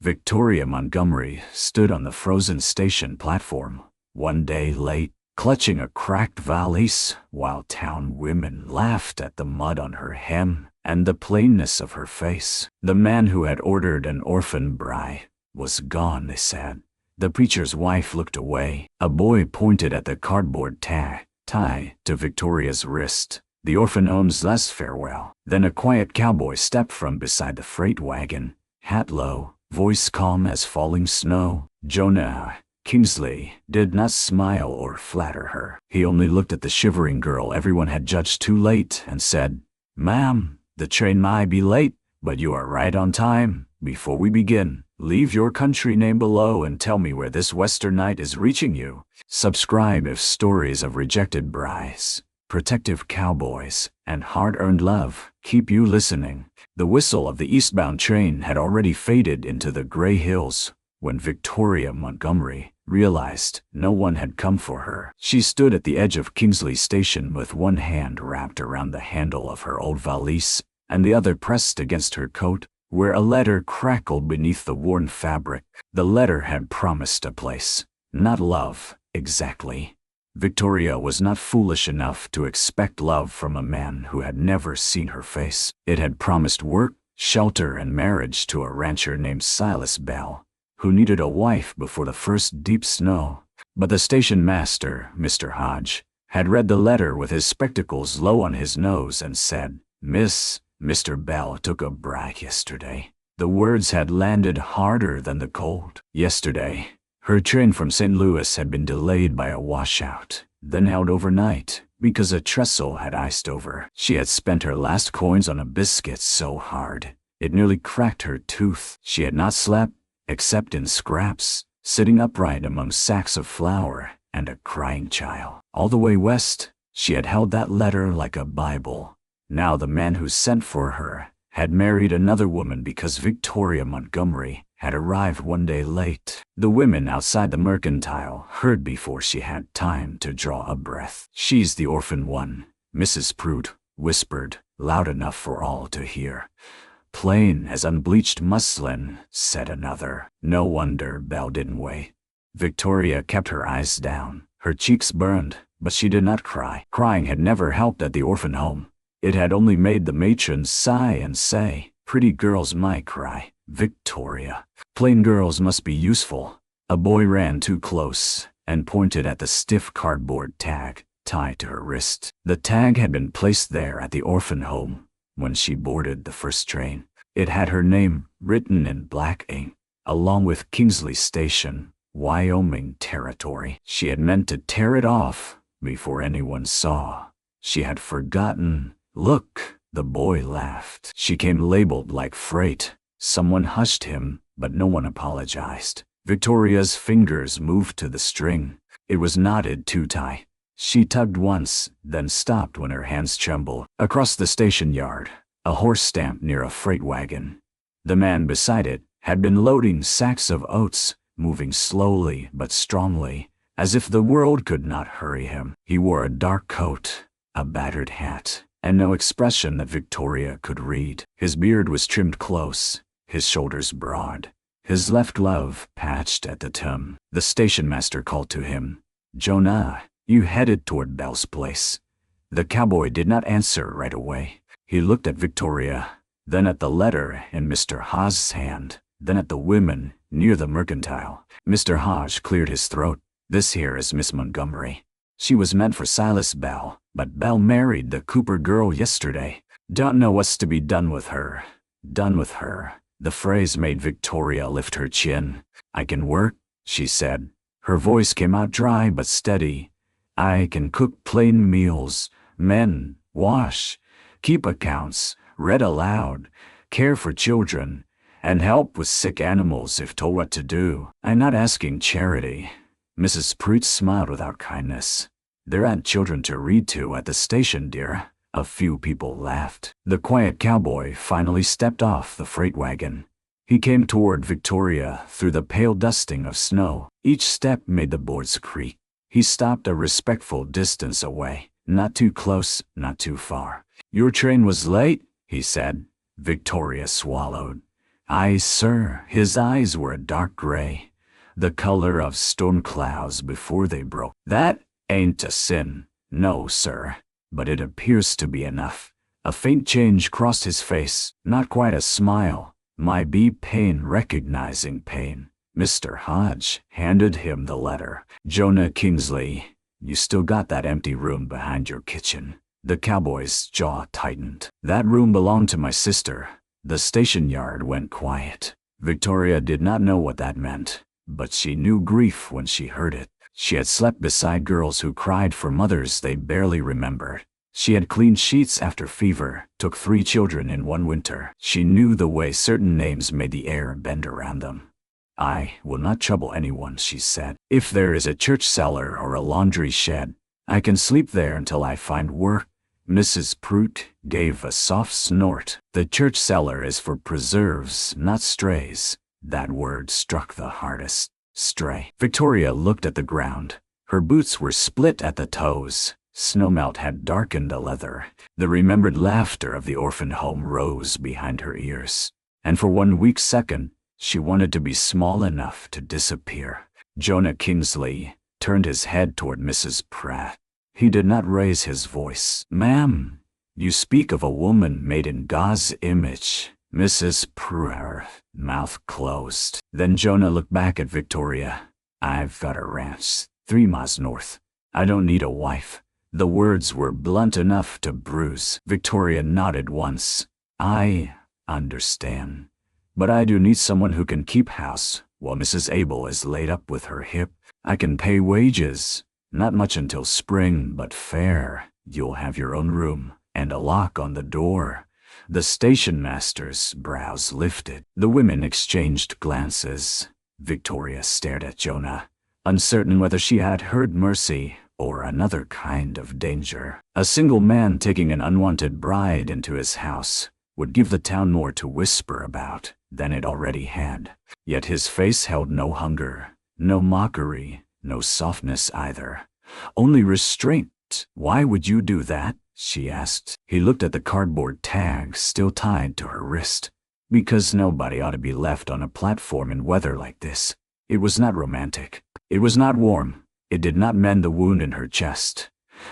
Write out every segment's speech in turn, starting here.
Victoria Montgomery stood on the frozen station platform, one day late, clutching a cracked valise, while town women laughed at the mud on her hem and the plainness of her face. The man who had ordered an orphan bride was gone, they said. The preacher's wife looked away. A boy pointed at the cardboard tag tied to Victoria's wrist. The orphan owns less farewell. Then a quiet cowboy stepped from beside the freight wagon, hat low, voice calm as falling snow. Jonah Kingsley did not smile or flatter her. He only looked at the shivering girl everyone had judged too late and said, "Ma'am, the train might be late, but you are right on time. Before we begin, leave your country name below and tell me where this western night is reaching you." Subscribe if stories of rejected brides, protective cowboys, and hard-earned love keep you listening. The whistle of the eastbound train had already faded into the gray hills when Victoria Montgomery realized no one had come for her. She stood at the edge of Kingsley Station with one hand wrapped around the handle of her old valise and the other pressed against her coat, where a letter crackled beneath the worn fabric. The letter had promised a place, not love, exactly. Victoria was not foolish enough to expect love from a man who had never seen her face. It had promised work, shelter, and marriage to a rancher named Silas Bell, who needed a wife before the first deep snow. But the station master, Mr. Hodge, had read the letter with his spectacles low on his nose and said, Mr. Bell took a bride yesterday." The words had landed harder than the cold. Yesterday, her train from St. Louis had been delayed by a washout, then held overnight because a trestle had iced over. She had spent her last coins on a biscuit so hard it nearly cracked her tooth. She had not slept, except in scraps, sitting upright among sacks of flour and a crying child. All the way west, she had held that letter like a Bible. Now the man who sent for her had married another woman because Victoria Montgomery had arrived one day late. The women outside the mercantile heard before she had time to draw a breath. "She's the orphan one," Mrs. Pruitt whispered, loud enough for all to hear. "Plain as unbleached muslin," said another. No wonder Belle didn't wait. Victoria kept her eyes down. Her cheeks burned, but she did not cry. Crying had never helped at the orphan home. It had only made the matrons sigh and say, "Pretty girls might cry, Victoria. Plain girls must be useful." A boy ran too close and pointed at the stiff cardboard tag tied to her wrist. The tag had been placed there at the orphan home when she boarded the first train. It had her name written in black ink, along with Kingsley Station, Wyoming Territory. She had meant to tear it off before anyone saw. She had forgotten. "Look," the boy laughed. She came labeled like freight. Someone hushed him, but no one apologized. Victoria's fingers moved to the string. It was knotted too tight. She tugged once, then stopped when her hands trembled. Across the station yard, a horse stamped near a freight wagon. The man beside it had been loading sacks of oats, moving slowly but strongly, as if the world could not hurry him. He wore a dark coat, a battered hat, and no expression that Victoria could read. His beard was trimmed close, his shoulders broad, his left glove patched at the thumb. The station master called to him, "Jonah, you headed toward Bell's place." The cowboy did not answer right away. He looked at Victoria, then at the letter in Mr. Hodge's hand, then at the women near the mercantile. Mr. Hodge cleared his throat. "This here is Miss Montgomery. She was meant for Silas Bell, but Bell married the Cooper girl yesterday. Don't know what's to be done with her." Done with her. The phrase made Victoria lift her chin. "I can work," she said. Her voice came out dry but steady. "I can cook plain meals, mend, wash, keep accounts, read aloud, care for children, and help with sick animals if told what to do. I'm not asking charity." Mrs. Pruitt smiled without kindness. "There aren't children to read to at the station, dear." A few people laughed. The quiet cowboy finally stepped off the freight wagon. He came toward Victoria through the pale dusting of snow. Each step made the boards creak. He stopped a respectful distance away, not too close, not too far. "Your train was late," he said. Victoria swallowed. "Aye, sir." His eyes were a dark gray, the color of storm clouds before they broke. "That ain't a sin, no, sir, but it appears to be enough." A faint change crossed his face, not quite a smile. "My be pain recognizing pain." Mr. Hodge handed him the letter. "Jonah Kingsley, you still got that empty room behind your kitchen." The cowboy's jaw tightened. "That room belonged to my sister." The station yard went quiet. Victoria did not know what that meant, but she knew grief when she heard it. She had slept beside girls who cried for mothers they barely remembered. She had cleaned sheets after fever, took 3 children in one winter. She knew the way certain names made the air bend around them. "I will not trouble anyone," she said. "If there is a church cellar or a laundry shed, I can sleep there until I find work." Mrs. Prout gave a soft snort. "The church cellar is for preserves, not strays." That word struck the hardest. Stray. Victoria looked at the ground. Her boots were split at the toes. Snowmelt had darkened the leather. The remembered laughter of the orphan home rose behind her ears. And for one weak second, she wanted to be small enough to disappear. Jonah Kingsley turned his head toward Mrs. Pratt. He did not raise his voice. "Ma'am, you speak of a woman made in God's image." Mrs. Pratt, mouth closed. Then Jonah looked back at Victoria. "I've got a ranch 3 miles north. I don't need a wife." The words were blunt enough to bruise. Victoria nodded once. "I understand. But I do need someone who can keep house while Mrs. Abel is laid up with her hip. I can pay wages. Not much until spring, but fair. You'll have your own room and a lock on the door." The station master's brows lifted. The women exchanged glances. Victoria stared at Jonah, uncertain whether she had heard mercy or another kind of danger. A single man taking an unwanted bride into his house would give the town more to whisper about than it already had. Yet his face held no hunger, no mockery, no softness either. Only restraint. "Why would you do that?" she asked. He looked at the cardboard tag still tied to her wrist. "Because nobody ought to be left on a platform in weather like this." It was not romantic. It was not warm. It did not mend the wound in her chest.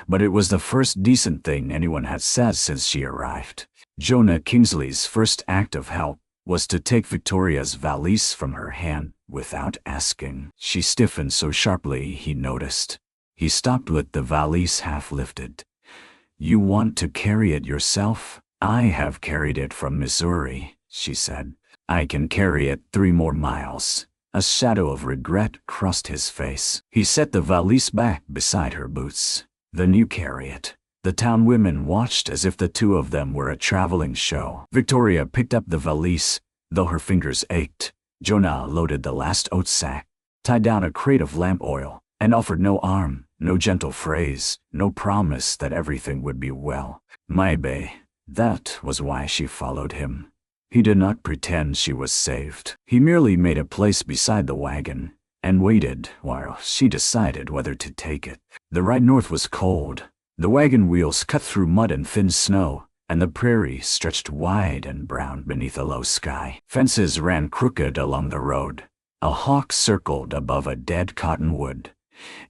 But it was the first decent thing anyone had said since she arrived. Jonah Kingsley's first act of help was to take Victoria's valise from her hand without asking. She stiffened so sharply he noticed. He stopped with the valise half lifted. "You want to carry it yourself?" "I have carried it from Missouri," she said. "I can carry it 3 more miles." A shadow of regret crossed his face. He set the valise back beside her boots. "Then you carry it." The town women watched as if the two of them were a traveling show. Victoria picked up the valise, though her fingers ached. Jonah loaded the last oat sack, tied down a crate of lamp oil, and offered no arm, no gentle phrase, no promise that everything would be well. Maybe that was why she followed him. He did not pretend she was saved. He merely made a place beside the wagon and waited while she decided whether to take it. The ride north was cold. The wagon wheels cut through mud and thin snow, and the prairie stretched wide and brown beneath a low sky. Fences ran crooked along the road. A hawk circled above a dead cottonwood.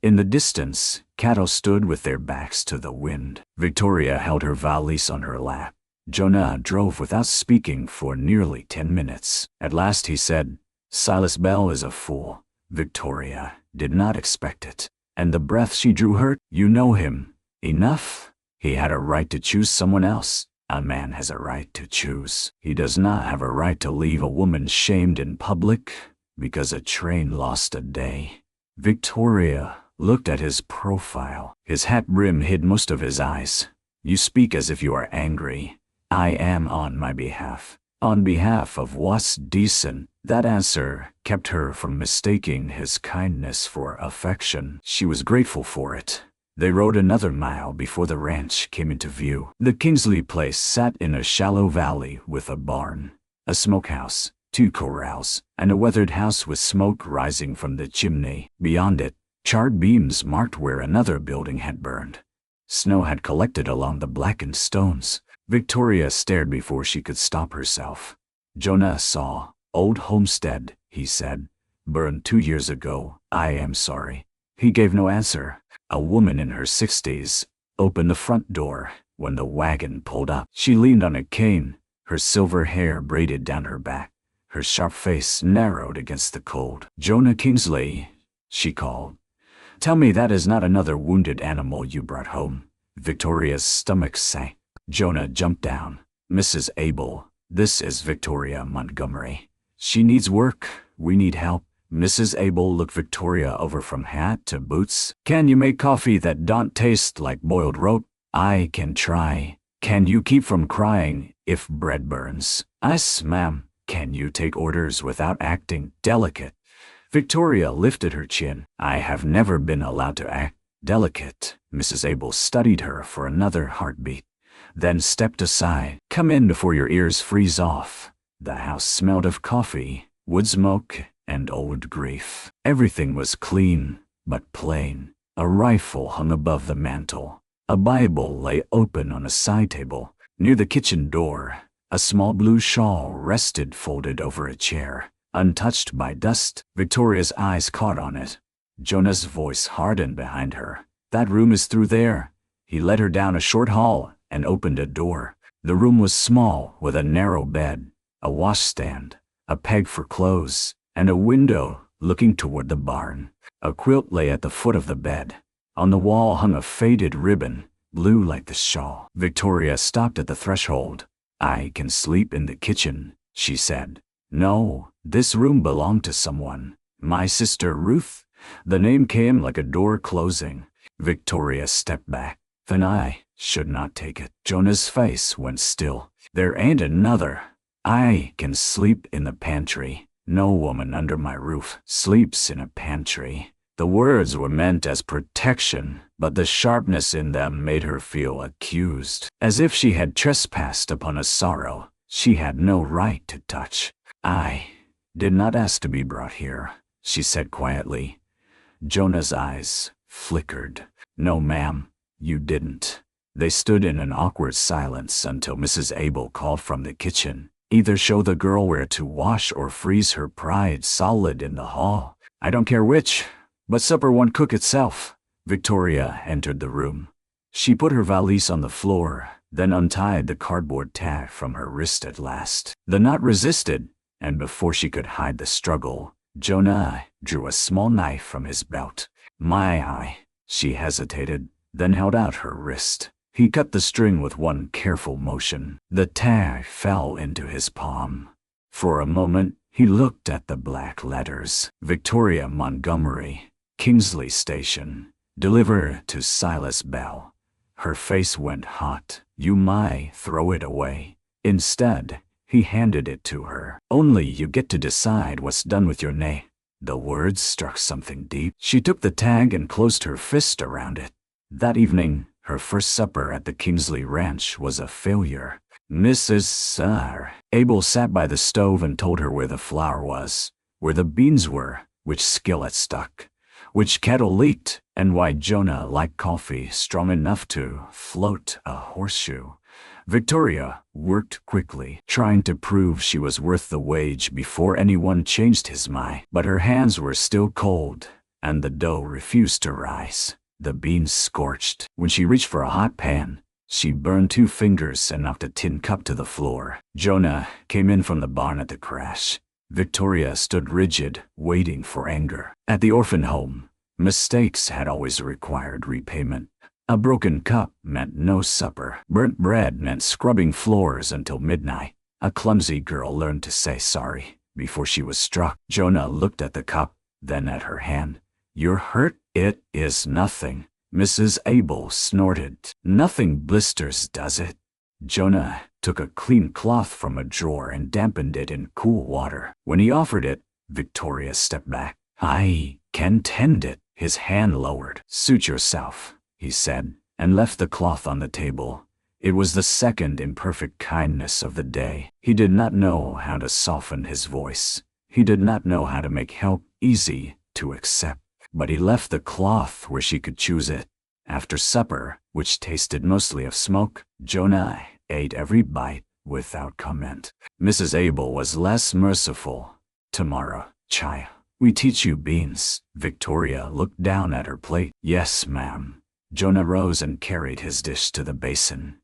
In the distance, cattle stood with their backs to the wind. Victoria held her valise on her lap. Jonah drove without speaking for nearly 10 minutes. At last he said, "Silas Bell is a fool." Victoria did not expect it, and the breath she drew hurt. "You know him. Enough. He had a right to choose someone else. A man has a right to choose. He does not have a right to leave a woman shamed in public because a train lost a day." Victoria looked at his profile. His hat brim hid most of his eyes. "You speak as if you are angry." "I am on my behalf." "On behalf of what's decent?" That answer kept her from mistaking his kindness for affection. She was grateful for it. They rode another mile before the ranch came into view. The Kingsley place sat in a shallow valley with a barn, a smokehouse, 2 corrals, and a weathered house with smoke rising from the chimney. Beyond it, charred beams marked where another building had burned. Snow had collected along the blackened stones. Victoria stared before she could stop herself. Jonah saw. Old homestead, he said. Burned 2 years ago. I am sorry. He gave no answer. A woman in her 60s opened the front door when the wagon pulled up. She leaned on a cane, her silver hair braided down her back, her sharp face narrowed against the cold. "Jonah Kingsley," she called. "Tell me that is not another wounded animal you brought home." Victoria's stomach sank. Jonah jumped down. "Mrs. Abel, this is Victoria Montgomery. She needs work. We need help." Mrs. Abel looked Victoria over from hat to boots. "Can you make coffee that don't taste like boiled rope?" "I can try." "Can you keep from crying if bread burns?" "Yes, ma'am." "Can you take orders without acting delicate?" Victoria lifted her chin. "I have never been allowed to act delicate." Mrs. Abel studied her for another heartbeat, then stepped aside. "Come in before your ears freeze off." The house smelled of coffee, wood smoke, and old grief. Everything was clean, but plain. A rifle hung above the mantel. A Bible lay open on a side table. Near the kitchen door, a small blue shawl rested folded over a chair, untouched by dust. Victoria's eyes caught on it. Jonah's voice hardened behind her. "That room is through there." He led her down a short hall and opened a door. The room was small, with a narrow bed, a washstand, a peg for clothes, and a window looking toward the barn. A quilt lay at the foot of the bed. On the wall hung a faded ribbon, blue like the shawl. Victoria stopped at the threshold. "I can sleep in the kitchen," she said. "No, this room belonged to someone. My sister Ruth." The name came like a door closing. Victoria stepped back. "Then I should not take it." Jonah's face went still. "There ain't another. I can sleep in the pantry. No woman under my roof sleeps in a pantry." The words were meant as protection, but the sharpness in them made her feel accused, as if she had trespassed upon a sorrow she had no right to touch. "I did not ask to be brought here," she said quietly. Jonah's eyes flickered. "No, ma'am, you didn't." They stood in an awkward silence until Mrs. Abel called from the kitchen. "Either show the girl where to wash or freeze her pride solid in the hall." "I don't care which, but supper won't cook itself." Victoria entered the room. She put her valise on the floor, then untied the cardboard tag from her wrist at last. The knot resisted, and before she could hide the struggle, Jonah drew a small knife from his belt. "My eye." She hesitated, then held out her wrist. He cut the string with one careful motion. The tag fell into his palm. For a moment, he looked at the black letters. "Victoria Montgomery, Kingsley Station. Deliver to Silas Bell." Her face went hot. "You might throw it away." Instead, he handed it to her. "Only you get to decide what's done with your name." The words struck something deep. She took the tag and closed her fist around it. That evening, her first supper at the Kingsley Ranch was a failure. Mrs. Abel sat by the stove and told her where the flour was, where the beans were, which skillet stuck, which kettle leaked, and why Jonah liked coffee strong enough to float a horseshoe. Victoria worked quickly, trying to prove she was worth the wage before anyone changed his mind. But her hands were still cold, and the dough refused to rise. The beans scorched. When she reached for a hot pan, she burned 2 fingers and knocked a tin cup to the floor. Jonah came in from the barn at the crash. Victoria stood rigid, waiting for anger. At the orphan home, mistakes had always required repayment. A broken cup meant no supper. Burnt bread meant scrubbing floors until midnight. A clumsy girl learned to say sorry before she was struck. Jonah looked at the cup, then at her hand. "You're hurt?" "It is nothing," Mrs. Abel snorted. "Nothing blisters, does it?" Jonah took a clean cloth from a drawer and dampened it in cool water. When he offered it, Victoria stepped back. "I can tend it." His hand lowered. "Suit yourself," he said, and left the cloth on the table. It was the second imperfect kindness of the day. He did not know how to soften his voice. He did not know how to make help easy to accept. But he left the cloth where she could choose it. After supper, which tasted mostly of smoke, Jonah ate every bite without comment. Mrs. Abel was less merciful. Tomorrow, chai, we teach you beans. Victoria looked down at her plate. Yes, ma'am. Jonah rose and carried his dish to the basin.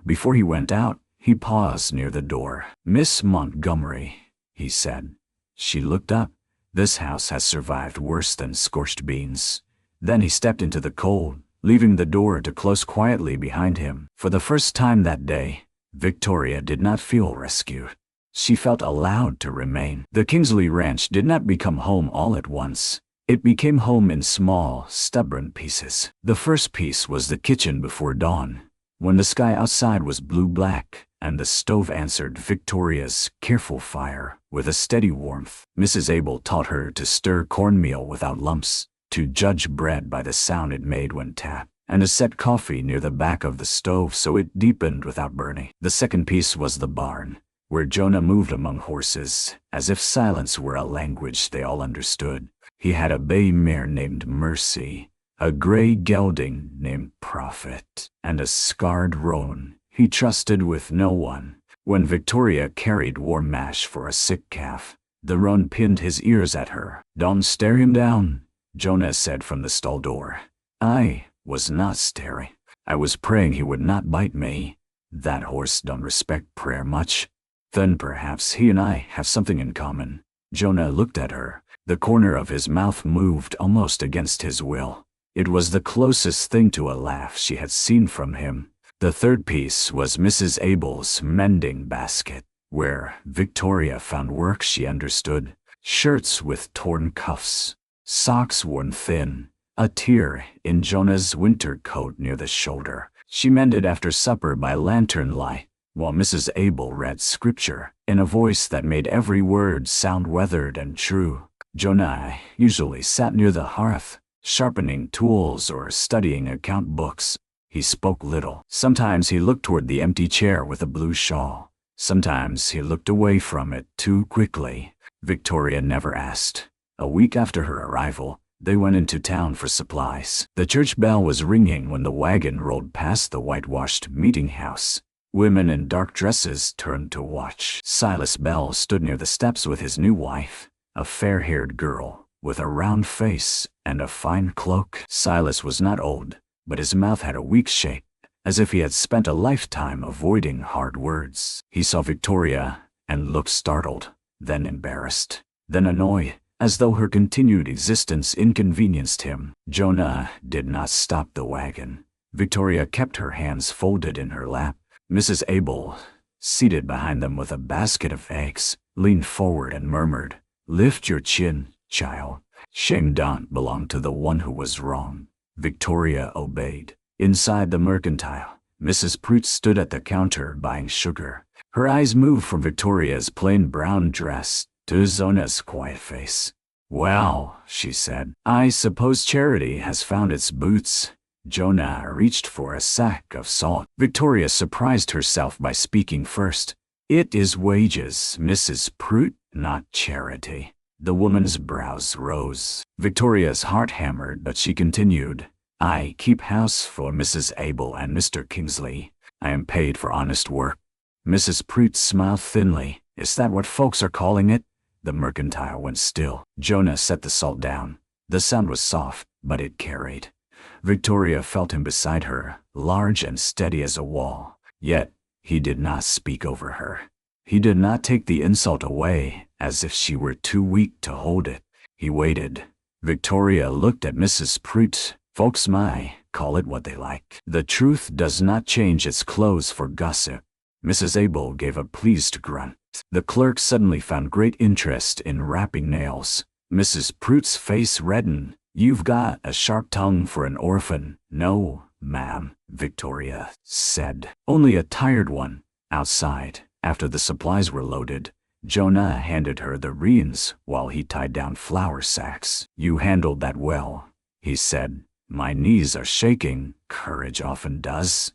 Before he went out, he paused near the door. Miss Montgomery, he said. She looked up. This house has survived worse than scorched beans. Then he stepped into the cold, leaving the door to close quietly behind him. For the first time that day, Victoria did not feel rescued. She felt allowed to remain. The Kingsley Ranch did not become home all at once. It became home in small, stubborn pieces. The first piece was the kitchen before dawn, when the sky outside was blue-black, and the stove answered Victoria's careful fire with a steady warmth. Mrs. Abel taught her to stir cornmeal without lumps, to judge bread by the sound it made when tapped, and to set coffee near the back of the stove so it deepened without burning. The second piece was the barn, where Jonah moved among horses, as if silence were a language they all understood. He had a bay mare named Mercy, a gray gelding named Prophet, and a scarred roan he trusted with no one. When Victoria carried warm mash for a sick calf, the roan pinned his ears at her. Don't stare him down, Jonah said from the stall door. I was not staring. I was praying he would not bite me. That horse don't respect prayer much. Then perhaps he and I have something in common. Jonah looked at her. The corner of his mouth moved almost against his will. It was the closest thing to a laugh she had seen from him. The third piece was Mrs. Abel's mending basket, where Victoria found work she understood. Shirts with torn cuffs, socks worn thin, a tear in Jonah's winter coat near the shoulder. She mended after supper by lantern light, while Mrs. Abel read scripture in a voice that made every word sound weathered and true. Jonah usually sat near the hearth, sharpening tools or studying account books. He spoke little. Sometimes he looked toward the empty chair with a blue shawl. Sometimes he looked away from it too quickly. Victoria never asked. A week after her arrival, they went into town for supplies. The church bell was ringing when the wagon rolled past the whitewashed meeting house. Women in dark dresses turned to watch. Silas Bell stood near the steps with his new wife, a fair-haired girl with a round face and a fine cloak. Silas was not old, but his mouth had a weak shape, as if he had spent a lifetime avoiding hard words. He saw Victoria and looked startled, then embarrassed, then annoyed, as though her continued existence inconvenienced him. Jonah did not stop the wagon. Victoria kept her hands folded in her lap. Mrs. Abel, seated behind them with a basket of eggs, leaned forward and murmured, "Lift your chin, child. Shame don't belong to the one who was wrong." Victoria obeyed. Inside the mercantile, Mrs. Prairie stood at the counter buying sugar. Her eyes moved from Victoria's plain brown dress to Jonah's quiet face. "Well," she said, "I suppose charity has found its boots." Jonah reached for a sack of salt. Victoria surprised herself by speaking first. "It is wages, Mrs. Prairie, not charity." The woman's brows rose. Victoria's heart hammered, but she continued, "I keep house for Mrs. Abel and Mr. Kingsley. I am paid for honest work." Mrs. Prairie smiled thinly. "Is that what folks are calling it?" The mercantile went still. Jonah set the salt down. The sound was soft, but it carried. Victoria felt him beside her, large and steady as a wall. Yet, he did not speak over her. He did not take the insult away, as if she were too weak to hold it. He waited. Victoria looked at Mrs. Prairie. "Folks may call it what they like. The truth does not change its clothes for gossip." Mrs. Abel gave a pleased grunt. The clerk suddenly found great interest in rapping nails. Mrs. Prairie's face reddened. "You've got a sharp tongue for an orphan." "No, ma'am," Victoria said. "Only a tired one." Outside, after the supplies were loaded, Jonah handed her the reins while he tied down flour sacks. "You handled that well," he said. "My knees are shaking. Courage often does."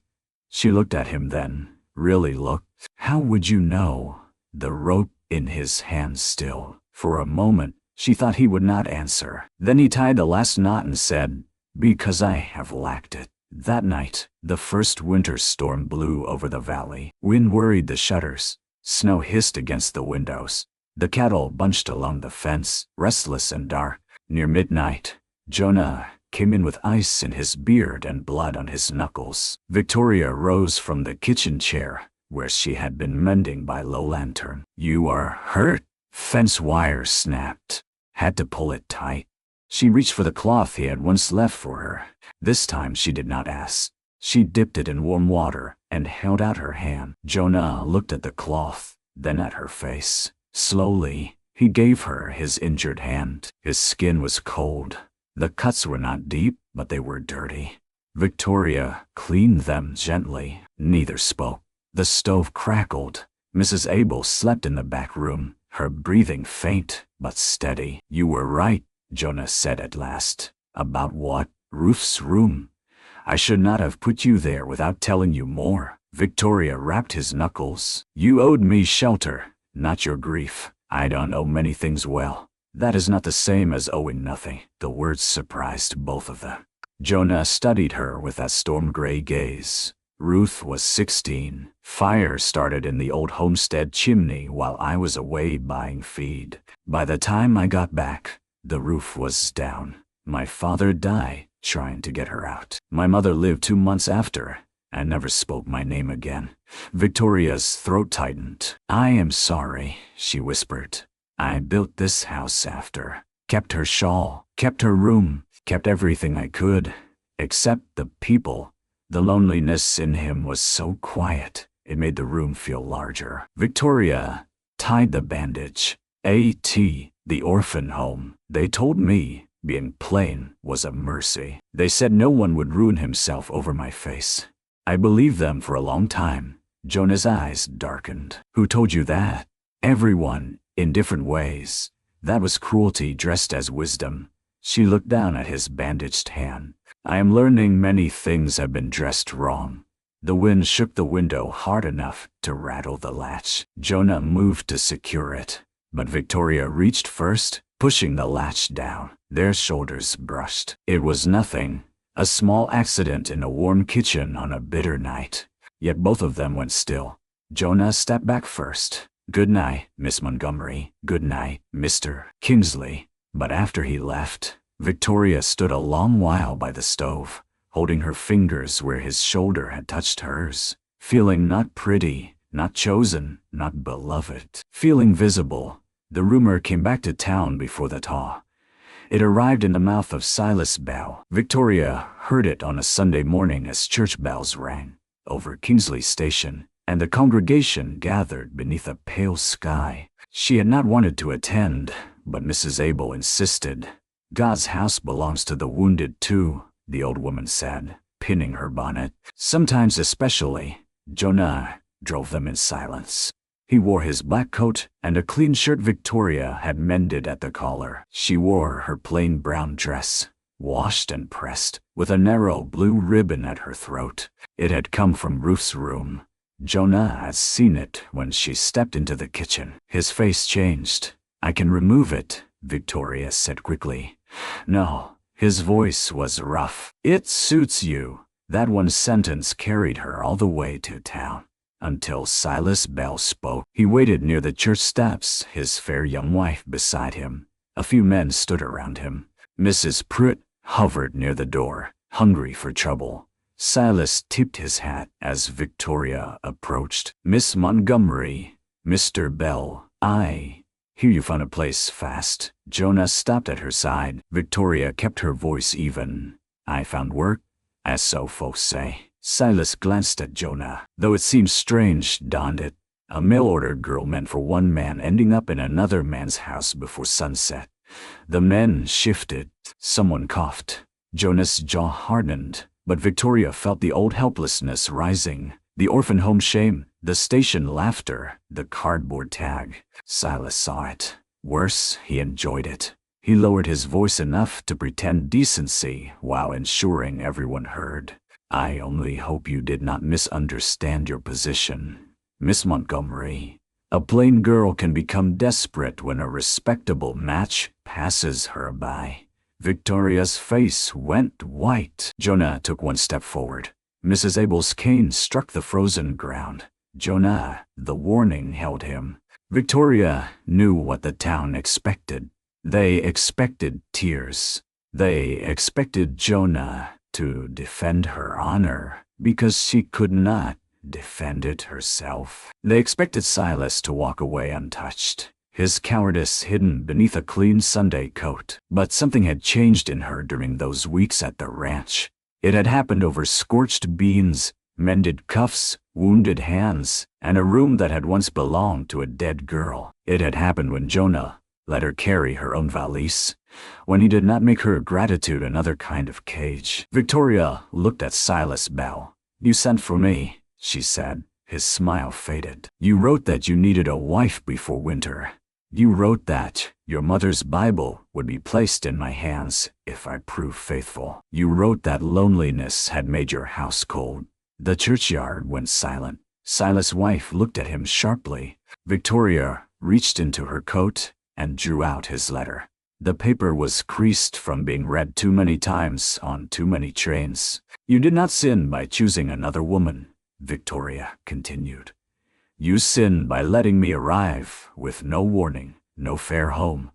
She looked at him then, really looked. "How would you know?" The rope in his hand still. For a moment, she thought he would not answer. Then he tied the last knot and said, "Because I have lacked it." That night, the first winter storm blew over the valley. Wind worried the shutters. Snow hissed against the windows. The cattle bunched along the fence, restless and dark. Near midnight, Jonah came in with ice in his beard and blood on his knuckles. Victoria rose from the kitchen chair, where she had been mending by low lantern. "You are hurt?" Fence wire snapped. Had to pull it tight. She reached for the cloth he had once left for her. This time she did not ask. She dipped it in warm water and held out her hand. Jonah looked at the cloth, then at her face. Slowly, he gave her his injured hand. His skin was cold. The cuts were not deep, but they were dirty. Victoria cleaned them gently. Neither spoke. The stove crackled. Mrs. Abel slept in the back room, her breathing faint but steady. "You were right," Jonah said at last. "About what?" "Ruth's room. I should not have put you there without telling you more." Victoria rapped his knuckles. "You owed me shelter, not your grief. I don't owe many things well. That is not the same as owing nothing." The words surprised both of them. Jonah studied her with that storm-gray gaze. Ruth was 16. Fire started in the old homestead chimney while I was away buying feed. By the time I got back, the roof was down. My father died trying to get her out. My mother lived 2 months after and never spoke my name again. Victoria's throat tightened. "I am sorry," she whispered. "I built this house after. Kept her shawl, kept her room, kept everything I could, except the people. The loneliness in him was so quiet, it made the room feel larger." Victoria tied the bandage. The orphan home. They told me being plain was a mercy. They said no one would ruin himself over my face. I believed them for a long time. Jonah's eyes darkened. "Who told you that?" "Everyone, in different ways. That was cruelty dressed as wisdom." She looked down at his bandaged hand. "I am learning many things have been dressed wrong." The wind shook the window hard enough to rattle the latch. Jonah moved to secure it, but Victoria reached first, pushing the latch down. Their shoulders brushed. It was nothing, a small accident in a warm kitchen on a bitter night. Yet both of them went still. Jonah stepped back first. "Good night, Miss Montgomery. Good night, Mr. Kingsley." But after he left, Victoria stood a long while by the stove, holding her fingers where his shoulder had touched hers, feeling not pretty, not chosen, not beloved, feeling visible. The rumor came back to town before the thaw. It arrived in the mouth of Silas Bell. Victoria heard it on a Sunday morning as church bells rang over Kingsley Station, and the congregation gathered beneath a pale sky. She had not wanted to attend, but Mrs. Abel insisted. "God's house belongs to the wounded too," the old woman said, pinning her bonnet. Sometimes especially, Jonah drove them in silence. He wore his black coat and a clean shirt Victoria had mended at the collar. She wore her plain brown dress, washed and pressed, with a narrow blue ribbon at her throat. It had come from Ruth's room. Jonah had seen it when she stepped into the kitchen. His face changed. "I can remove it," Victoria said quickly. "No." His voice was rough. "It suits you." That one sentence carried her all the way to town. Until Silas Bell spoke. He waited near the church steps, his fair young wife beside him. A few men stood around him. Mrs. Pruitt hovered near the door, hungry for trouble. Silas tipped his hat as Victoria approached. "Miss Montgomery, Mr. Bell, I hear you found a place fast." Jonah stopped at her side. Victoria kept her voice even. "I found work, as so folks say." Silas glanced at Jonah. Though it seemed strange, donned it. A mail-order girl meant for one man ending up in another man's house before sunset. The men shifted. Someone coughed. Jonah's jaw hardened, but Victoria felt the old helplessness rising. The orphan home shame, the station laughter, the cardboard tag. Silas saw it. Worse, he enjoyed it. He lowered his voice enough to pretend decency while ensuring everyone heard. "I only hope you did not misunderstand your position, Miss Montgomery. A plain girl can become desperate when a respectable match passes her by. Victoria's face went white. Jonah took one step forward. Mrs. Abel's cane struck the frozen ground. Jonah, the warning held him. Victoria knew what the town expected. They expected tears. They expected Jonah to defend her honor because she could not defend it herself. They expected Silas to walk away untouched, his cowardice hidden beneath a clean Sunday coat. But something had changed in her during those weeks at the ranch. It had happened over scorched beans, mended cuffs, wounded hands, and a room that had once belonged to a dead girl. It had happened when Jonah let her carry her own valise, when he did not make her gratitude another kind of cage. Victoria looked at Silas Bell. "You sent for me," she said. His smile faded. "You wrote that you needed a wife before winter. You wrote that your mother's Bible would be placed in my hands if I proved faithful. You wrote that loneliness had made your house cold." The churchyard went silent. Silas' wife looked at him sharply. Victoria reached into her coat and drew out his letter. The paper was creased from being read too many times on too many trains. "You did not sin by choosing another woman," Victoria continued. "You sinned by letting me arrive with no warning, no fair home,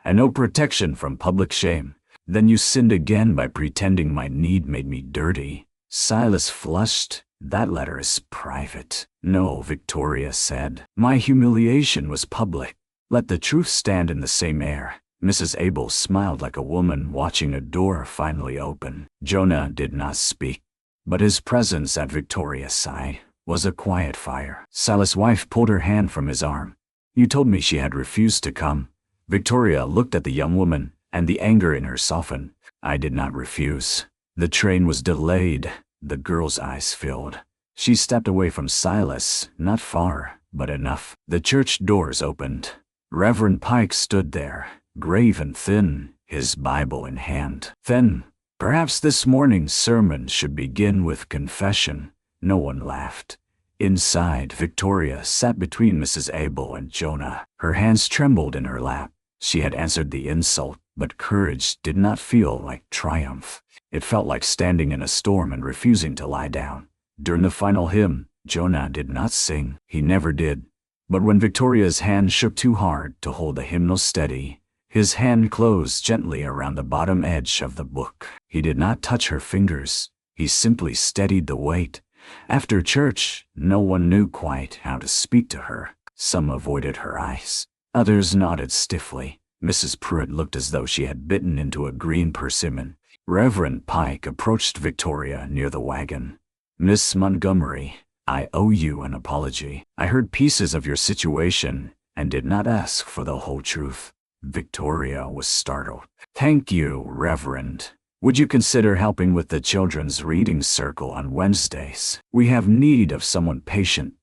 and no protection from public shame. Then you sinned again by pretending my need made me dirty." Silas flushed. "That letter is private." "No," Victoria said. "My humiliation was public. Let the truth stand in the same air." Mrs. Abel smiled like a woman watching a door finally open. Jonah did not speak, but his presence at Victoria's side was a quiet fire. Silas' wife pulled her hand from his arm. "You told me she had refused to come." Victoria looked at the young woman, and the anger in her softened. "I did not refuse. The train was delayed." The girl's eyes filled. She stepped away from Silas, not far, but enough. The church doors opened. Reverend Pike stood there, grave and thin, his Bible in hand. "Then, perhaps this morning's sermon should begin with confession." No one laughed. Inside, Victoria sat between Mrs. Abel and Jonah. Her hands trembled in her lap. She had answered the insult, but courage did not feel like triumph. It felt like standing in a storm and refusing to lie down. During the final hymn, Jonah did not sing. He never did. But when Victoria's hand shook too hard to hold the hymnal steady, his hand closed gently around the bottom edge of the book. He did not touch her fingers. He simply steadied the weight. After church, no one knew quite how to speak to her. Some avoided her eyes. Others nodded stiffly. Mrs. Pruitt looked as though she had bitten into a green persimmon. Reverend Pike approached Victoria near the wagon. "Miss Montgomery, I owe you an apology. I heard pieces of your situation and did not ask for the whole truth." Victoria was startled. "Thank you, Reverend. Would you consider helping with the children's reading circle on Wednesdays? We have need of someone patient,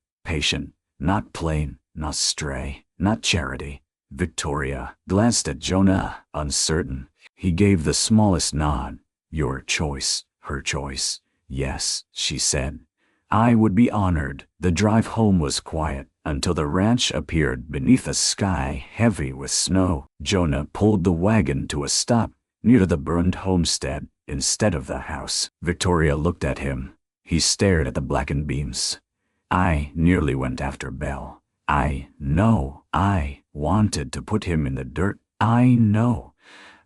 not plain, not stray, not charity." Victoria glanced at Jonah, uncertain. He gave the smallest nod. "Your choice, her choice." "Yes," she said. "I would be honored." The drive home was quiet until the ranch appeared beneath a sky heavy with snow. Jonah pulled the wagon to a stop near the burned homestead instead of the house. Victoria looked at him. He stared at the blackened beams. "I nearly went after Belle. I know. I wanted to put him in the dirt. I know.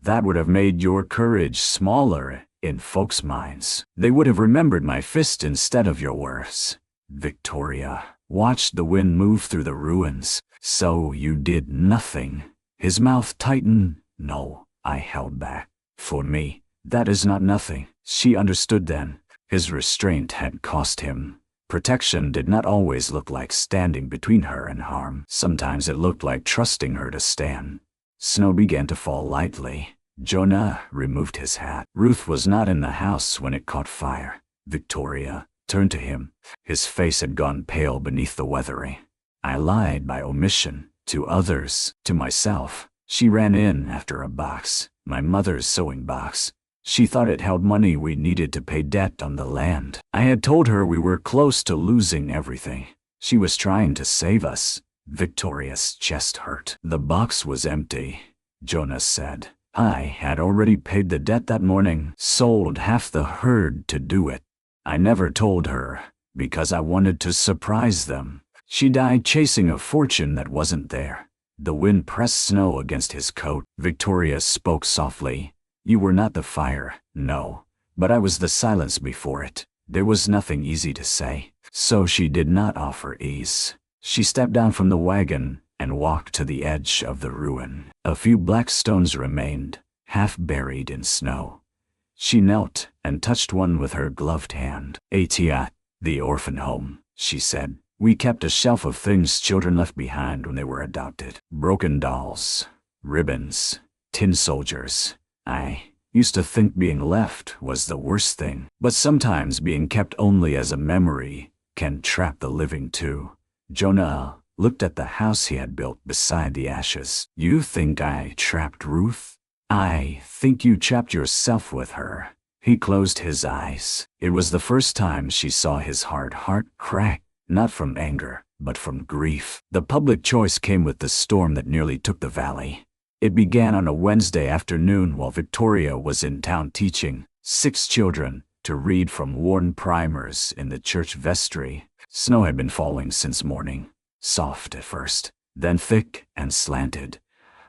That would have made your courage smaller in folks' minds. They would have remembered my fist instead of your words." Victoria watched the wind move through the ruins. "So you did nothing." His mouth tightened. "No, I held back. For me, that is not nothing." She understood then. His restraint had cost him. Protection did not always look like standing between her and harm. Sometimes it looked like trusting her to stand. Snow began to fall lightly. Jonah removed his hat. Ruth was not in the house when it caught fire. Victoria turned to him. His face had gone pale beneath the weathering. "I lied by omission. To others, to myself." She ran in after a box, my mother's sewing box. She thought it held money we needed to pay debt on the land. I had told her we were close to losing everything. She was trying to save us. Victoria's chest hurt. "The box was empty," Jonah said. I had already paid the debt that morning, sold half the herd to do it. I never told her, because I wanted to surprise them. She died chasing a fortune that wasn't there. The wind pressed snow against his coat. Victoria spoke softly. You were not the fire, no, but I was the silence before it. There was nothing easy to say, so she did not offer ease. She stepped down from the wagon and walked to the edge of the ruin. A few black stones remained, half buried in snow. She knelt and touched one with her gloved hand. Atia, the orphan home, she said. We kept a shelf of things children left behind when they were adopted. Broken dolls, ribbons, tin soldiers. I used to think being left was the worst thing, but sometimes being kept only as a memory can trap the living too. Jonah looked at the house he had built beside the ashes. You think I trapped Ruth? I think you trapped yourself with her. He closed his eyes. It was the first time she saw his hard heart crack, not from anger, but from grief. The public choice came with the storm that nearly took the valley. It began on a Wednesday afternoon while Victoria was in town teaching 6 children to read from worn primers in the church vestry. Snow had been falling since morning, soft at first, then thick and slanted.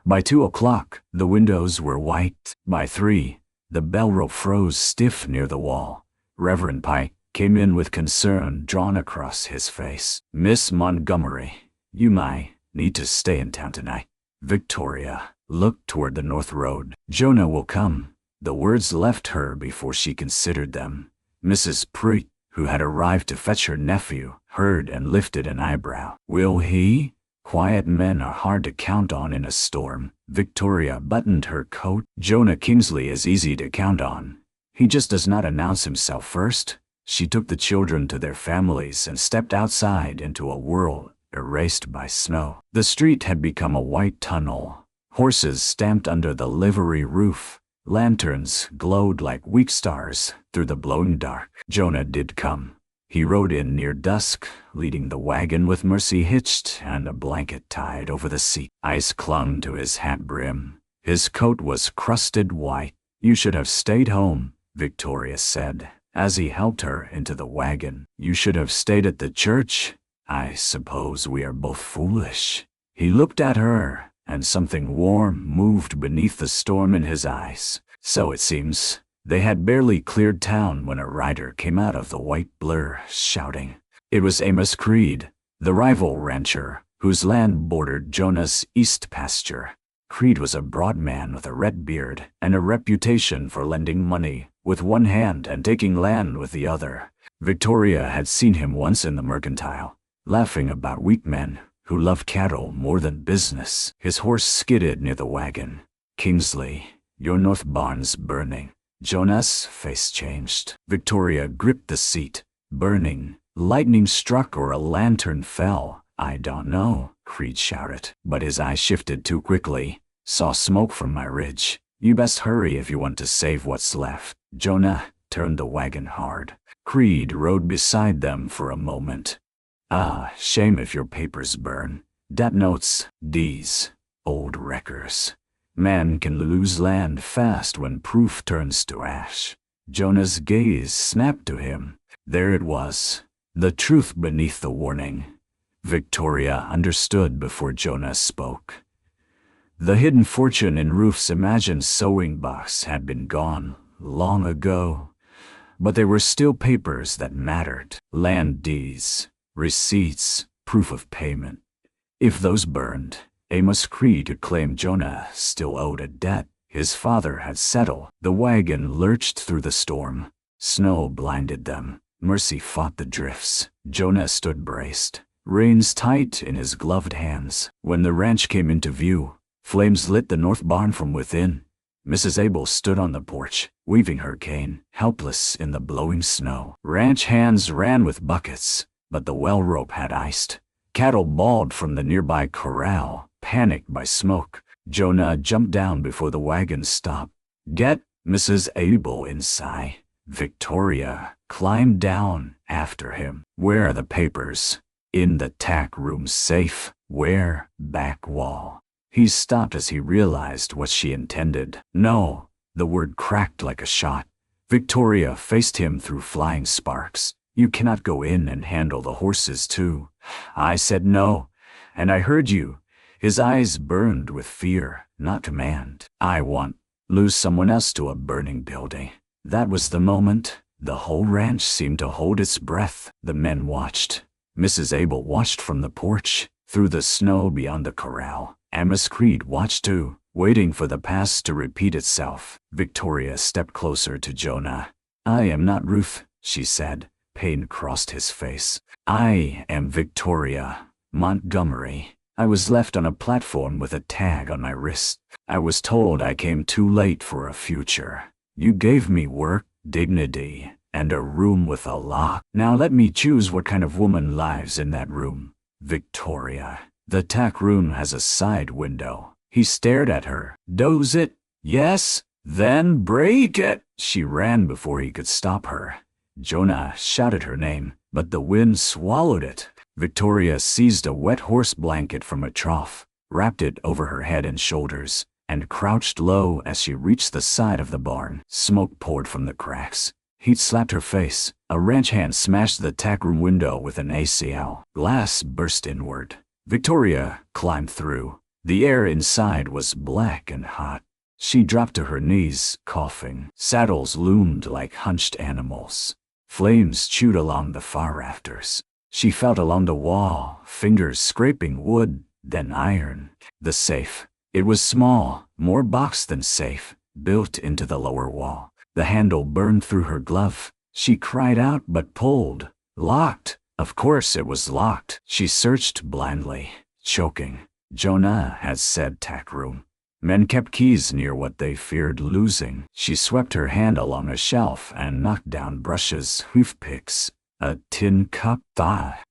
By 2 o'clock, the windows were white. By 3, the bell rope froze stiff near the wall. Reverend Pike came in with concern drawn across his face. Miss Montgomery, you might need to stay in town tonight. Victoria looked toward the north road. Jonah will come. The words left her before she considered them. Mrs. Prairie, who had arrived to fetch her nephew, heard and lifted an eyebrow. Will he? Quiet men are hard to count on in a storm. Victoria buttoned her coat. Jonah Kingsley is easy to count on. He just does not announce himself first. She took the children to their families and stepped outside into a world erased by snow. The street had become a white tunnel. Horses stamped under the livery roof. Lanterns glowed like weak stars through the blowing dark. Jonah did come. He rode in near dusk, leading the wagon with Mercy hitched and a blanket tied over the seat. Ice clung to his hat brim. His coat was crusted white. You should have stayed home, Victoria said, as he helped her into the wagon. You should have stayed at the church. I suppose we are both foolish. He looked at her, and something warm moved beneath the storm in his eyes. So it seems. They had barely cleared town when a rider came out of the white blur, shouting. It was Amos Creed, the rival rancher, whose land bordered Jonah's east pasture. Creed was a broad man with a red beard and a reputation for lending money with one hand and taking land with the other. Victoria had seen him once in the mercantile, laughing about weak men who loved cattle more than business. His horse skidded near the wagon. Kingsley, your north barn's burning. Jonah's face changed. Victoria gripped the seat. Burning. Lightning struck or a lantern fell. I don't know, Creed shouted, but his eyes shifted too quickly. Saw smoke from my ridge. You best hurry if you want to save what's left. Jonah turned the wagon hard. Creed rode beside them for a moment. Ah, shame if your papers burn. Dat notes, D's, old wreckers. Man can lose land fast when proof turns to ash. Jonah's gaze snapped to him. There it was, the truth beneath the warning. Victoria understood before Jonah spoke. The hidden fortune in Ruth's imagined sewing box had been gone long ago, but there were still papers that mattered. Land deeds, receipts, proof of payment. If those burned, Amos Creed could claim Jonah still owed a debt his father had settled. The wagon lurched through the storm. Snow blinded them. Mercy fought the drifts. Jonah stood braced, reins tight in his gloved hands. When the ranch came into view, flames lit the north barn from within. Mrs. Abel stood on the porch, weaving her cane, helpless in the blowing snow. Ranch hands ran with buckets, but the well rope had iced. Cattle bawled from the nearby corral, panicked by smoke. Jonah jumped down before the wagon stopped. Get Mrs. Abel inside. Victoria climbed down after him. Where are the papers? In the tack room safe. Where? Back wall. He stopped as he realized what she intended. No, the word cracked like a shot. Victoria faced him through flying sparks. You cannot go in and handle the horses too. I said no, and I heard you. His eyes burned with fear, not command. I want lose someone else to a burning building. That was the moment. The whole ranch seemed to hold its breath. The men watched. Mrs. Abel watched from the porch, through the snow beyond the corral. Amos Creed watched too, waiting for the past to repeat itself. Victoria stepped closer to Jonah. I am not Ruth, she said. Pain crossed his face. I am Victoria Montgomery. I was left on a platform with a tag on my wrist. I was told I came too late for a future. You gave me work, dignity, and a room with a lock. Now let me choose what kind of woman lives in that room. Victoria. The tack room has a side window. He stared at her. Does it? Yes? Then break it. She ran before he could stop her. Jonah shouted her name, but the wind swallowed it. Victoria seized a wet horse blanket from a trough, wrapped it over her head and shoulders, and crouched low as she reached the side of the barn. Smoke poured from the cracks. Heat slapped her face. A ranch hand smashed the tack room window with an ACL. Glass burst inward. Victoria climbed through. The air inside was black and hot. She dropped to her knees, coughing. Saddles loomed like hunched animals. Flames chewed along the far rafters. She felt along the wall, fingers scraping wood, then iron. The safe. It was small, more box than safe, built into the lower wall. The handle burned through her glove. She cried out but pulled. Locked. Of course it was locked. She searched blindly, choking. Jonah had said tack room. Men kept keys near what they feared losing. She swept her hand along a shelf and knocked down brushes, hoof picks, a tin cup.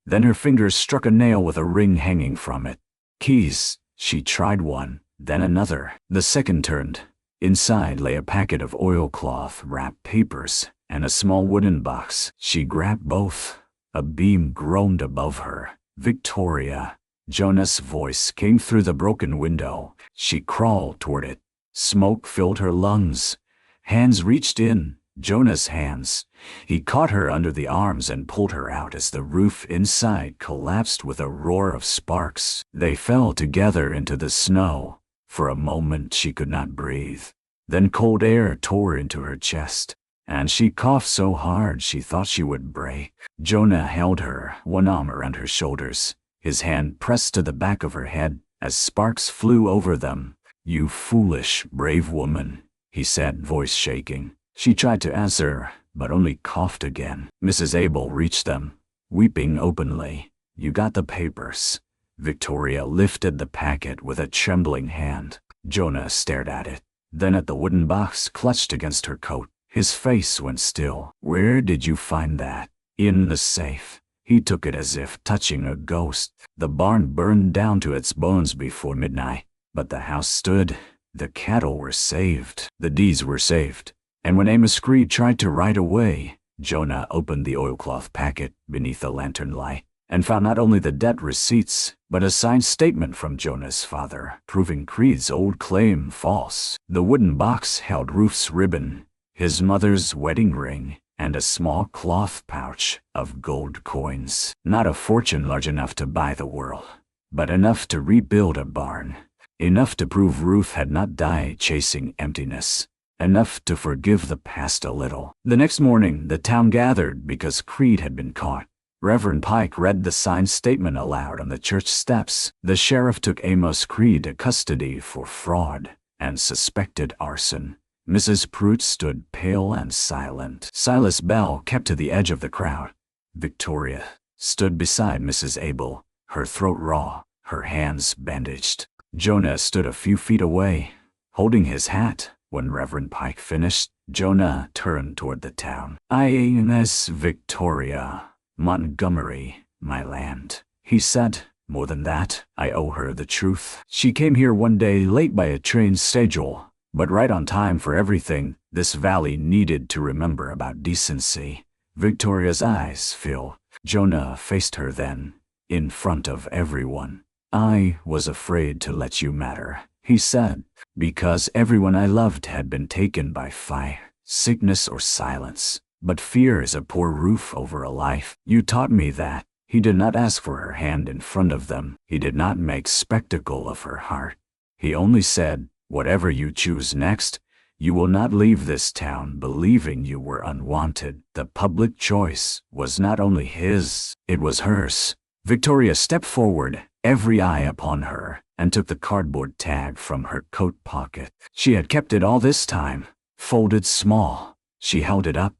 Then her fingers struck a nail with a ring hanging from it. Keys. She tried one, then another. The second turned. Inside lay a packet of oilcloth wrapped papers and a small wooden box. She grabbed both. A beam groaned above her. Victoria. Jonah's voice came through the broken window. She crawled toward it. Smoke filled her lungs. Hands reached in. Jonah's hands. He caught her under the arms and pulled her out as the roof inside collapsed with a roar of sparks. They fell together into the snow. For a moment she could not breathe. Then cold air tore into her chest, and she coughed so hard she thought she would break. Jonah held her, one arm around her shoulders. His hand pressed to the back of her head as sparks flew over them. You foolish, brave woman, he said, voice shaking. She tried to answer, but only coughed again. Mrs. Abel reached them, weeping openly. You got the papers. Victoria lifted the packet with a trembling hand. Jonah stared at it, then at the wooden box clutched against her coat. His face went still. Where did you find that? In the safe. He took it as if touching a ghost. The barn burned down to its bones before midnight, but the house stood. The cattle were saved. The deeds were saved. And when Amos Creed tried to ride away, Jonah opened the oilcloth packet beneath the lantern light and found not only the debt receipts, but a signed statement from Jonah's father, proving Creed's old claim false. The wooden box held Ruth's ribbon, his mother's wedding ring, and a small cloth pouch of gold coins. Not a fortune large enough to buy the world, but enough to rebuild a barn. Enough to prove Ruth had not died chasing emptiness. Enough to forgive the past a little. The next morning, the town gathered because Creed had been caught. Reverend Pike read the signed statement aloud on the church steps. The sheriff took Amos Creed to custody for fraud and suspected arson. Mrs. Pruitt stood pale and silent. Silas Bell kept to the edge of the crowd. Victoria stood beside Mrs. Abel, her throat raw, her hands bandaged. Jonah stood a few feet away, holding his hat. When Reverend Pike finished, Jonah turned toward the town. I.N.S. Victoria Montgomery, my land, he said. More than that, I owe her the truth. She came here one day late by a train schedule, but right on time for everything this valley needed to remember about decency. Victoria's eyes filled. Jonah faced her then, in front of everyone. I was afraid to let you matter, he said, because everyone I loved had been taken by fire, sickness, or silence. But fear is a poor roof over a life. You taught me that. He did not ask for her hand in front of them. He did not make spectacle of her heart. He only said, whatever you choose next, you will not leave this town believing you were unwanted. The public choice was not only his, it was hers. Victoria stepped forward, every eye upon her, and took the cardboard tag from her coat pocket. She had kept it all this time, folded small. She held it up.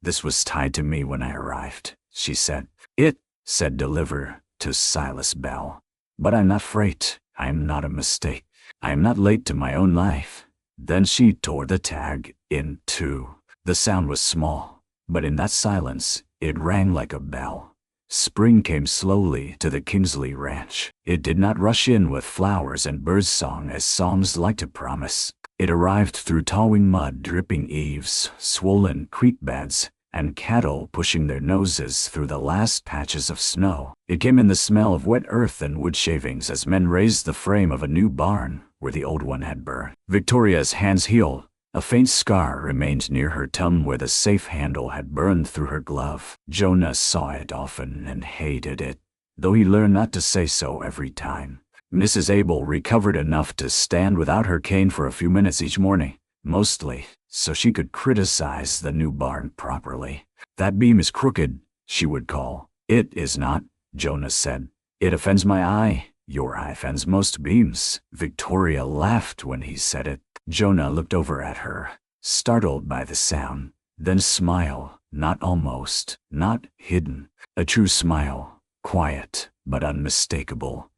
This was tied to me when I arrived, she said. It said deliver to Silas Bell. But I'm not freight. I am not a mistake. I am not late to my own life. Then she tore the tag in two. The sound was small, but in that silence, it rang like a bell. Spring came slowly to the Kingsley Ranch. It did not rush in with flowers and birdsong as songs like to promise. It arrived through towing mud, dripping eaves, swollen creek beds, and cattle pushing their noses through the last patches of snow. It came in the smell of wet earth and wood shavings as men raised the frame of a new barn where the old one had burned. Victoria's hands healed. A faint scar remained near her tongue where the safe handle had burned through her glove. Jonah saw it often and hated it, though he learned not to say so every time. Mrs. Abel recovered enough to stand without her cane for a few minutes each morning, mostly so she could criticize the new barn properly. That beam is crooked, she would call. It is not, Jonah said. It offends my eye. Your eye offends most beams. Victoria laughed when he said it. Jonah looked over at her, startled by the sound, then smiled, not almost, not hidden. A true smile, quiet but unmistakable.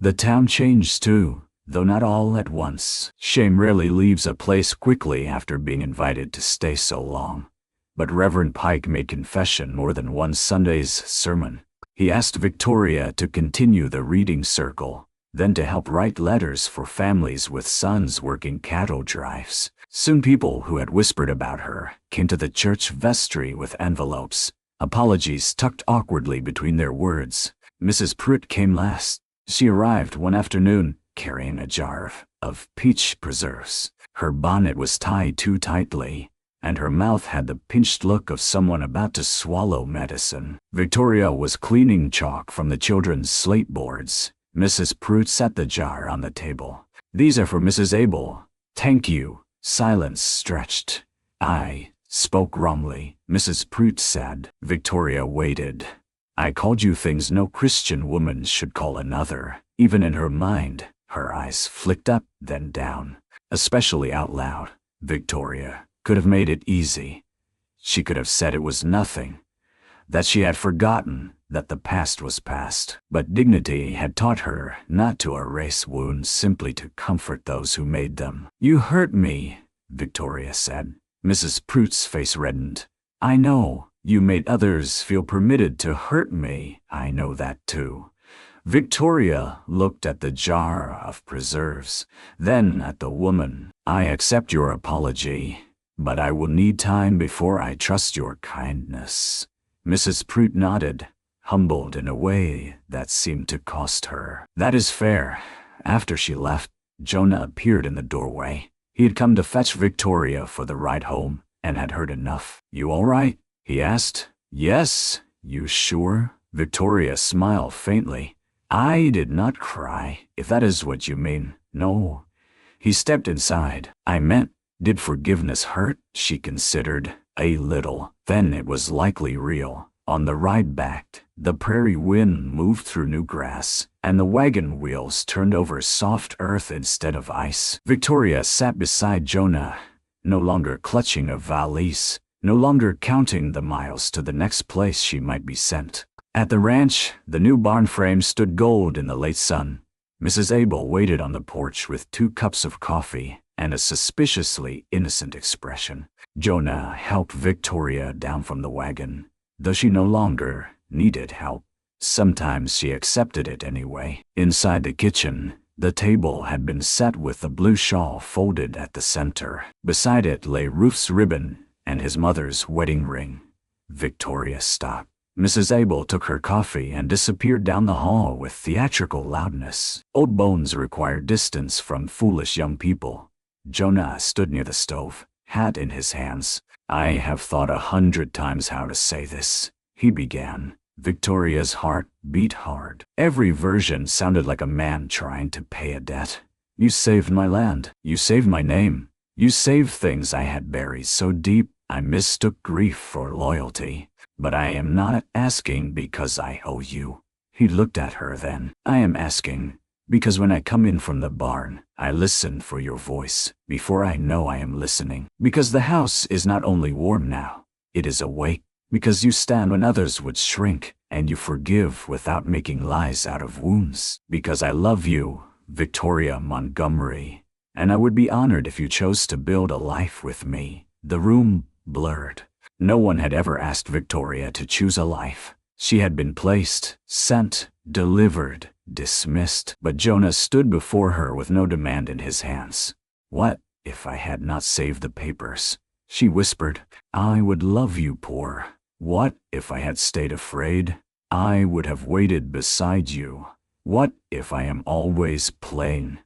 The town changed too, though not all at once. Shame rarely leaves a place quickly after being invited to stay so long. But Reverend Pike made confession more than one Sunday's sermon. He asked Victoria to continue the reading circle, then to help write letters for families with sons working cattle drives. Soon people who had whispered about her came to the church vestry with envelopes, apologies tucked awkwardly between their words. Mrs. Pruitt came last. She arrived one afternoon, carrying a jar of peach preserves. Her bonnet was tied too tightly, and her mouth had the pinched look of someone about to swallow medicine. Victoria was cleaning chalk from the children's slate boards. Mrs. Pruitt set the jar on the table. These are for Mrs. Abel. Thank you. Silence stretched. I spoke wrongly, Mrs. Pruitt said. Victoria waited. I called you things no Christian woman should call another. Even in her mind, her eyes flicked up, then down. Especially out loud. Victoria could have made it easy. She could have said it was nothing, that she had forgotten, that the past was past. But dignity had taught her not to erase wounds, simply to comfort those who made them. You hurt me, Victoria said. Mrs. Pruitt's face reddened. I know. You made others feel permitted to hurt me. I know that too. Victoria looked at the jar of preserves, then at the woman. I accept your apology, but I will need time before I trust your kindness. Mrs. Pruitt nodded, humbled in a way that seemed to cost her. That is fair. After she left, Jonah appeared in the doorway. He had come to fetch Victoria for the ride home and had heard enough. You all right? He asked. Yes. You sure? Victoria smiled faintly. I did not cry, if that is what you mean. No. He stepped inside. I meant, did forgiveness hurt? She considered. A little. Then it was likely real. On the ride back, the prairie wind moved through new grass, and the wagon wheels turned over soft earth instead of ice. Victoria sat beside Jonah, no longer clutching a valise, no longer counting the miles to the next place she might be sent. At the ranch, the new barn frame stood gold in the late sun. Mrs. Abel waited on the porch with 2 cups of coffee and a suspiciously innocent expression. Jonah helped Victoria down from the wagon, though she no longer needed help. Sometimes she accepted it anyway. Inside the kitchen, the table had been set with the blue shawl folded at the center. Beside it lay Ruth's ribbon and his mother's wedding ring. Victoria stopped. Mrs. Abel took her coffee and disappeared down the hall with theatrical loudness. Old bones require distance from foolish young people. Jonah stood near the stove, hat in his hands. I have thought 100 times how to say this, he began. Victoria's heart beat hard. Every version sounded like a man trying to pay a debt. You saved my land. You saved my name. You saved things I had buried so deep I mistook grief for loyalty. But I am not asking because I owe you. He looked at her then. I am asking because when I come in from the barn, I listen for your voice before I know I am listening. Because the house is not only warm now, it is awake. Because you stand when others would shrink, and you forgive without making lies out of wounds. Because I love you, Victoria Montgomery, and I would be honored if you chose to build a life with me. The room blurred. No one had ever asked Victoria to choose a life. She had been placed, sent, delivered, dismissed. But Jonah stood before her with no demand in his hands. What if I had not saved the papers? She whispered. I would love you, poor. What if I had stayed afraid? I would have waited beside you. What if I am always plain?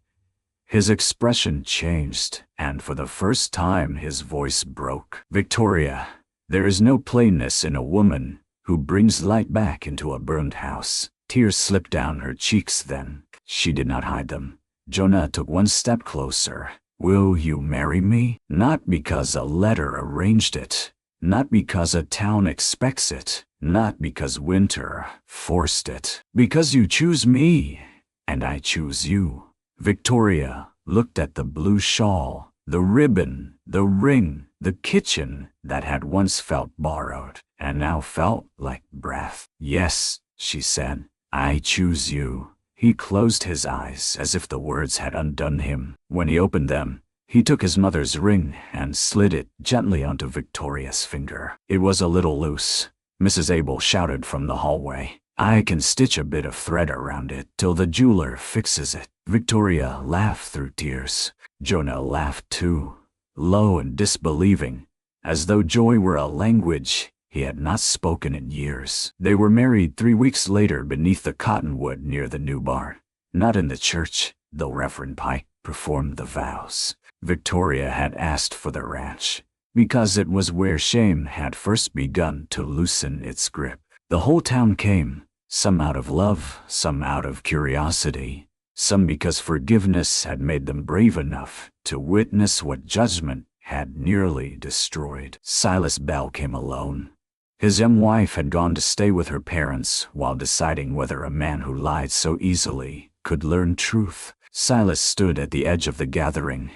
His expression changed, and for the first time his voice broke. Victoria, there is no plainness in a woman who brings light back into a burned house. Tears slipped down her cheeks then. She did not hide them. Jonah took one step closer. Will you marry me? Not because a letter arranged it. Not because a town expects it. Not because winter forced it. Because you choose me, and I choose you. Victoria looked at the blue shawl, the ribbon, the ring, the kitchen that had once felt borrowed, and now felt like breath. Yes, she said, I choose you. He closed his eyes as if the words had undone him. When he opened them, he took his mother's ring and slid it gently onto Victoria's finger. It was a little loose. Mrs. Abel shouted from the hallway. I can stitch a bit of thread around it till the jeweler fixes it. Victoria laughed through tears. Jonah laughed too, low and disbelieving, as though joy were a language he had not spoken in years. They were married 3 weeks later beneath the cottonwood near the new barn. Not in the church, though Reverend Pike performed the vows. Victoria had asked for the ranch, because it was where shame had first begun to loosen its grip. The whole town came, some out of love, some out of curiosity, some because forgiveness had made them brave enough to witness what judgment had nearly destroyed. Silas Bell came alone. His young wife had gone to stay with her parents while deciding whether a man who lied so easily could learn truth. Silas stood at the edge of the gathering,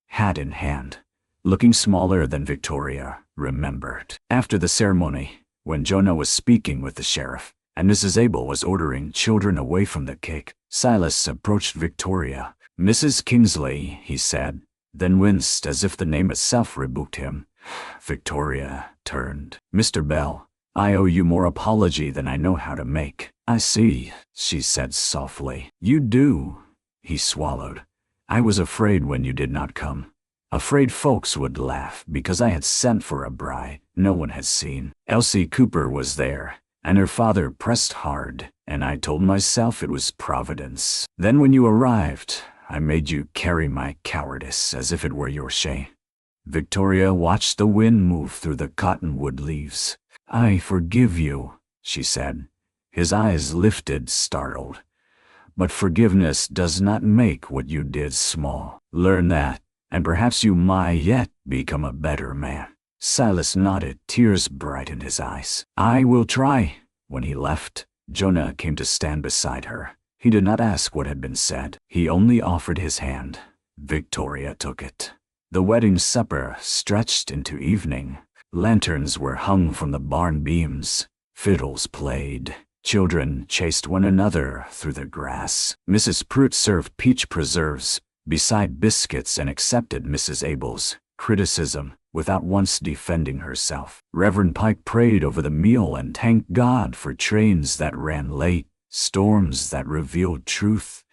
hat in hand, looking smaller than Victoria remembered. After the ceremony, when Jonah was speaking with the sheriff and Mrs. Abel was ordering children away from the cake, Silas approached Victoria. Mrs. Kingsley, he said, then winced as if the name itself rebuked him. Victoria turned. Mr. Bell, I owe you more apology than I know how to make. I see, she said softly. You do. He swallowed. I was afraid when you did not come. Afraid folks would laugh because I had sent for a bride no one had seen. Elsie Cooper was there, and her father pressed hard, and I told myself it was Providence. Then when you arrived, I made you carry my cowardice as if it were your shame. Victoria watched the wind move through the cottonwood leaves. I forgive you, she said. His eyes lifted, startled. But forgiveness does not make what you did small. Learn that, and perhaps you might yet become a better man. Silas nodded, tears bright in his eyes. I will try. When he left, Jonah came to stand beside her. He did not ask what had been said. He only offered his hand. Victoria took it. The wedding supper stretched into evening. Lanterns were hung from the barn beams. Fiddles played. Children chased one another through the grass. Mrs. Pruitt served peach preserves beside biscuits and accepted Mrs. Abel's criticism without once defending herself. Reverend Pike prayed over the meal and thanked God for trains that ran late, storms that revealed truth,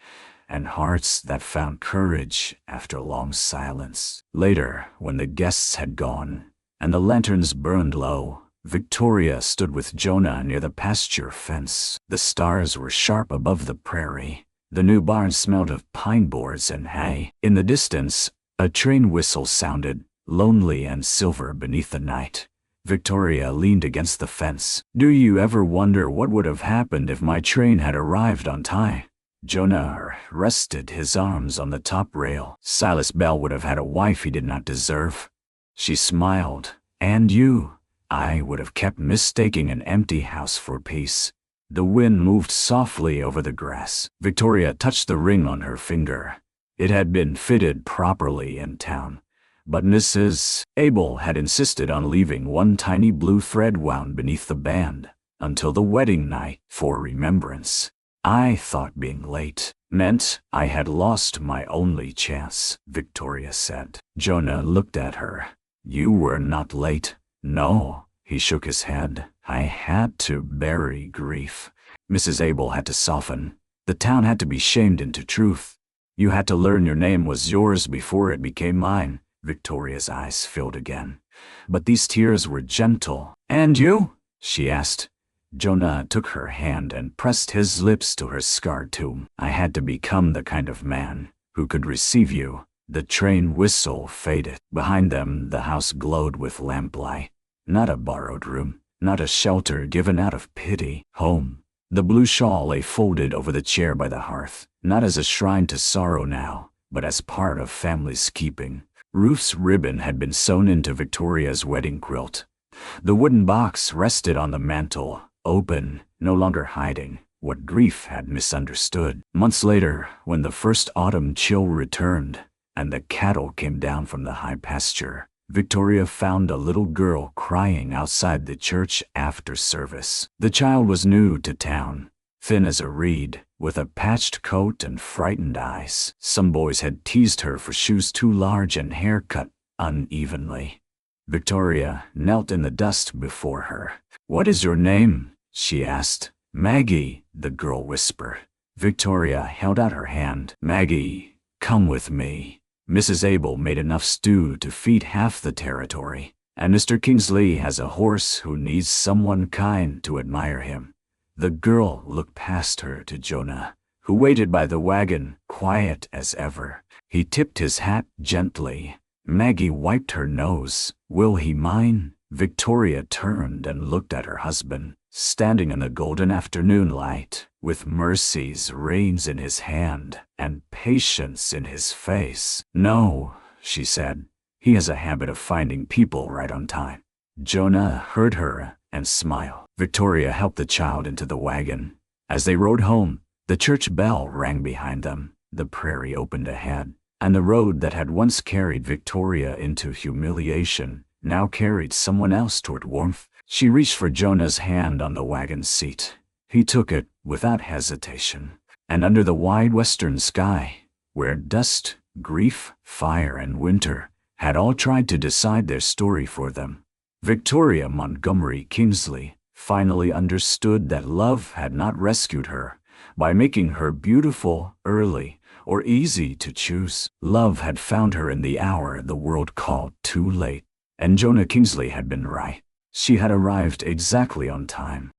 and hearts that found courage after long silence. Later, when the guests had gone and the lanterns burned low, Victoria stood with Jonah near the pasture fence. The stars were sharp above the prairie. The new barn smelled of pine boards and hay. In the distance, a train whistle sounded, lonely and silver beneath the night. Victoria leaned against the fence. "Do you ever wonder what would have happened if my train had arrived on time?" Jonah rested his arms on the top rail. "Silas Bell would have had a wife he did not deserve." She smiled. "And you?" "I would have kept mistaking an empty house for peace." The wind moved softly over the grass. Victoria touched the ring on her finger. It had been fitted properly in town, but Mrs. Abel had insisted on leaving one tiny blue thread wound beneath the band until the wedding night for remembrance. "I thought being late meant I had lost my only chance," Victoria said. Jonah looked at her. "You were not late." "No," he shook his head. "I had to bury grief." Mrs. Abel had to soften. "The town had to be shamed into truth. You had to learn your name was yours before it became mine." Victoria's eyes filled again, but these tears were gentle. "And you?" she asked. Jonah took her hand and pressed his lips to her scarred tomb. "I had to become the kind of man who could receive you." The train whistle faded. Behind them, the house glowed with lamplight. Not a borrowed room, not a shelter given out of pity. Home. The blue shawl lay folded over the chair by the hearth, not as a shrine to sorrow now, but as part of family's keeping. Ruth's ribbon had been sewn into Victoria's wedding quilt. The wooden box rested on the mantel, open, no longer hiding what grief had misunderstood. Months later, when the first autumn chill returned, and the cattle came down from the high pasture, Victoria found a little girl crying outside the church after service. The child was new to town, thin as a reed, with a patched coat and frightened eyes. Some boys had teased her for shoes too large and hair cut unevenly. Victoria knelt in the dust before her. "What is your name?" she asked. "Maggie," the girl whispered. Victoria held out her hand. "Maggie, come with me." Mrs. Abel made enough stew to feed half the territory, and Mr. Kingsley has a horse who needs someone kind to admire him. The girl looked past her to Jonah, who waited by the wagon, quiet as ever. He tipped his hat gently. Maggie wiped her nose. "Will he mind?" Victoria turned and looked at her husband, standing in the golden afternoon light, with Mercy's reins in his hand and patience in his face. "No," she said. "He has a habit of finding people right on time." Jonah heard her and smiled. Victoria helped the child into the wagon. As they rode home, the church bell rang behind them. The prairie opened ahead, and the road that had once carried Victoria into humiliation now carried someone else toward warmth. She reached for Jonah's hand on the wagon seat. He took it without hesitation. And under the wide western sky, where dust, grief, fire, and winter had all tried to decide their story for them, Victoria Montgomery Kingsley finally understood that love had not rescued her by making her beautiful, early, or easy to choose. Love had found her in the hour the world called too late, and Jonah Kingsley had been right. She had arrived exactly on time.